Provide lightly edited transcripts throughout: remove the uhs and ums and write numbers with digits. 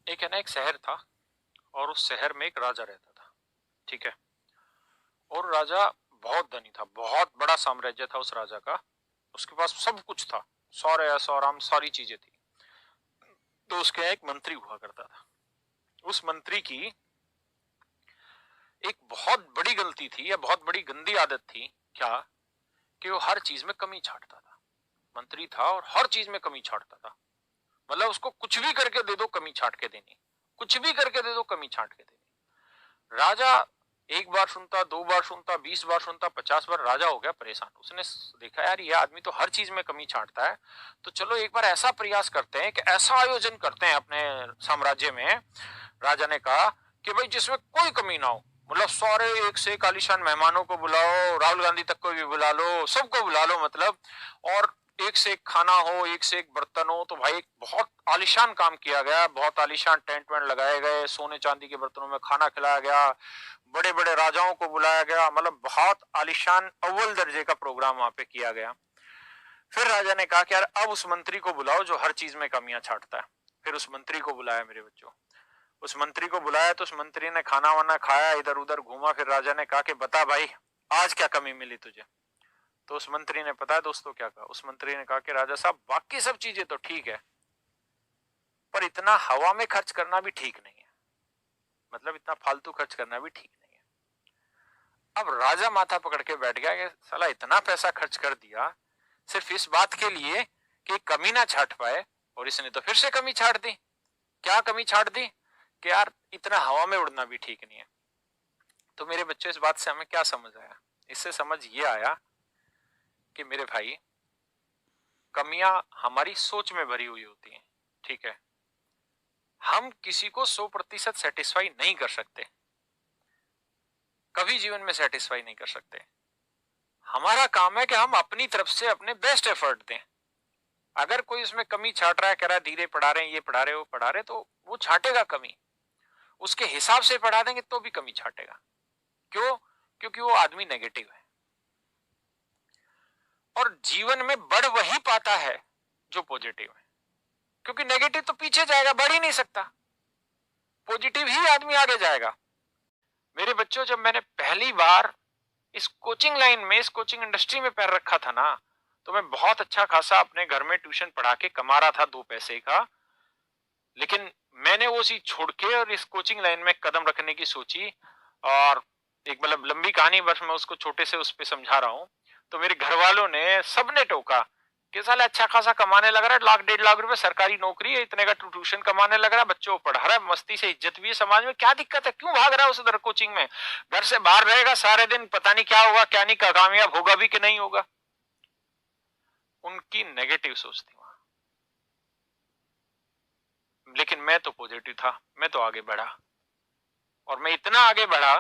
एक है ना, एक शहर था और उस शहर में एक राजा रहता था। ठीक है। और राजा बहुत धनी था, बहुत बड़ा साम्राज्य था उस राजा का। उसके पास सब कुछ था, सारे ऐशो आराम सारी चीजें थी। तो उसके यहाँ एक मंत्री हुआ करता था। उस मंत्री की एक बहुत बड़ी गलती थी या बहुत बड़ी गंदी आदत थी। क्या? कि वो हर चीज में कमी छांटता था। मंत्री था और हर चीज में कमी छांटता था। मतलब उसको कुछ भी करके दे दो कमी छांट के देनी, कुछ भी करके दे दो कमी छांट के देनी। राजा एक बार सुनता, 2 बार सुनता, 20 बार सुनता, 50 बार। राजा हो गया परेशान। उसने देखा यार ये आदमी तो हर चीज में कमी छांटता है, तो चलो एक बार ऐसा प्रयास करते हैं कि ऐसा आयोजन करते हैं अपने साम्राज्य में। राजा ने कहा कि भाई जिसमें कोई कमी ना हो, मतलब सारे एक से एक आलीशान मेहमानों को बुलाओ, राहुल गांधी तक को भी बुला लो, सबको बुला लो मतलब। और एक से एक खाना हो, एक से एक बर्तन हो। तो भाई बहुत आलीशान काम किया गया, बहुत आलीशान टेंट वेंट लगाए गए, सोने चांदी के बर्तनों में खाना खिलाया गया, बड़े बड़े राजाओं को बुलाया गया, मतलब बहुत आलीशान अव्वल दर्जे का प्रोग्राम वहां पे किया गया। फिर राजा ने कहा कि यार अब उस मंत्री को बुलाओ जो हर चीज में कमियां छांटता है। फिर उस मंत्री को बुलाया मेरे बच्चों। उस मंत्री को बुलाया तो उस मंत्री ने खाना वाना खाया, इधर उधर घूमा। फिर राजा ने कहा कि बता भाई आज क्या कमी मिली तुझे। तो उस मंत्री ने, पता है दोस्तों क्या कहा? उस मंत्री ने कहा कि राजा साहब बाकी सब चीजें तो ठीक है, पर इतना हवा में खर्च करना भी ठीक नहीं है। मतलब इतना फालतू खर्च करना भी ठीक नहीं है। अब राजा माथा पकड़ के बैठ गया कि साला इतना पैसा खर्च कर दिया सिर्फ इस बात के लिए कि कमी ना छाट पाए। और इसने तो फिर से कमी छाट दी। क्या कमी छाट दी? कि यार इतना हवा में उड़ना भी ठीक नहीं है। तो मेरे बच्चों इस बात से हमें क्या समझ आया? इससे समझ ये आया कि मेरे भाई कमियां हमारी सोच में भरी हुई होती हैं। ठीक है। हम किसी को 100% सेटिस्फाई नहीं कर सकते, कभी जीवन में सेटिस्फाई नहीं कर सकते। हमारा काम है कि हम अपनी तरफ से अपने बेस्ट एफर्ट दें। अगर कोई उसमें कमी छाट रहा है, कह रहा है धीरे पढ़ा रहे हैं, ये पढ़ा रहे हो पढ़ा रहे, तो वो छाटेगा कमी। उसके हिसाब से पढ़ा देंगे तो भी कमी छाटेगा। क्यों? क्योंकि वो आदमी नेगेटिव है। और जीवन में बढ़ वही पाता है जो पॉजिटिव है, क्योंकि नेगेटिव तो पीछे जाएगा, बढ़ ही नहीं सकता। पॉजिटिव ही आदमी आगे जाएगा। मेरे बच्चों जब मैंने पहली बार इस कोचिंग लाइन में, इस कोचिंग इंडस्ट्री में पैर रखा था ना, तो मैं बहुत अच्छा खासा अपने घर में ट्यूशन पढ़ा के कमा रहा था 2 पैसे का। लेकिन मैंने वो चीज छोड़ के और इस कोचिंग लाइन में कदम रखने की सोची। और एक मतलब लंबी कहानी, बस मैं उसको छोटे से उस पर समझा रहा हूँ। तो मेरे घर वालों ने सबने टोका कि साले अच्छा खासा कमाने लग रहा है, 1,00,000 1,50,000 रुपए सरकारी नौकरी है, इतने का ट्यूशन कमाने लग रहा है, बच्चों को पढ़ा रहा है, मस्ती से, इज्जत भी है समाज में, क्या दिक्कत है, क्यों भाग रहा है उस कोचिंग में? घर से बाहर रहेगा सारे दिन, पता नहीं क्या होगा क्या नहीं, कामयाब होगा भी कि नहीं होगा। उनकी नेगेटिव सोच थी वहां। लेकिन मैं तो पॉजिटिव था, मैं तो आगे बढ़ा। और मैं इतना आगे बढ़ा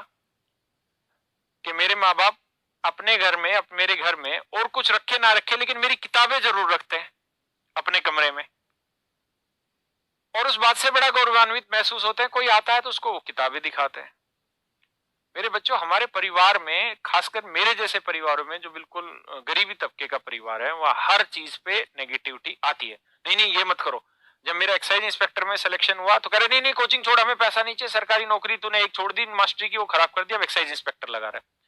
कि मेरे माँ बाप अपने घर में, मेरे घर में और कुछ रखे ना रखे, लेकिन मेरी किताबें जरूर रखते हैं अपने कमरे में। और उस बात से बड़ा गौरवान्वित महसूस होते हैं, कोई आता है तो उसको वो किताबें दिखाते हैं। मेरे बच्चों हमारे परिवार में, खासकर मेरे जैसे परिवारों में जो बिल्कुल गरीबी तबके का परिवार है, वह हर चीज पे नेगेटिविटी आती है। नहीं नहीं ये मत करो। जब मेरा एक्साइज इंस्पेक्टर में सिलेक्शन हुआ तो कह रहे नहीं नहीं कोचिंग छोड़, हमें पैसा नहीं चाहिए, सरकारी नौकरी तूने एक छोड़ दी मास्टरी की, वो खराब कर दिया, अब एक्साइज इंस्पेक्टर लगा रहा है।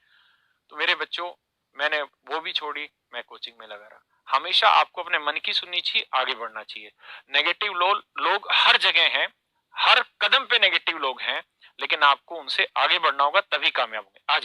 तो मेरे बच्चों मैंने वो भी छोड़ी, मैं कोचिंग में लगा रहा। हमेशा आपको अपने मन की सुननी चाहिए, आगे बढ़ना चाहिए। नेगेटिव लोग हर जगह हैं, हर कदम पे नेगेटिव लोग हैं, लेकिन आपको उनसे आगे बढ़ना होगा, तभी कामयाब होंगे। आज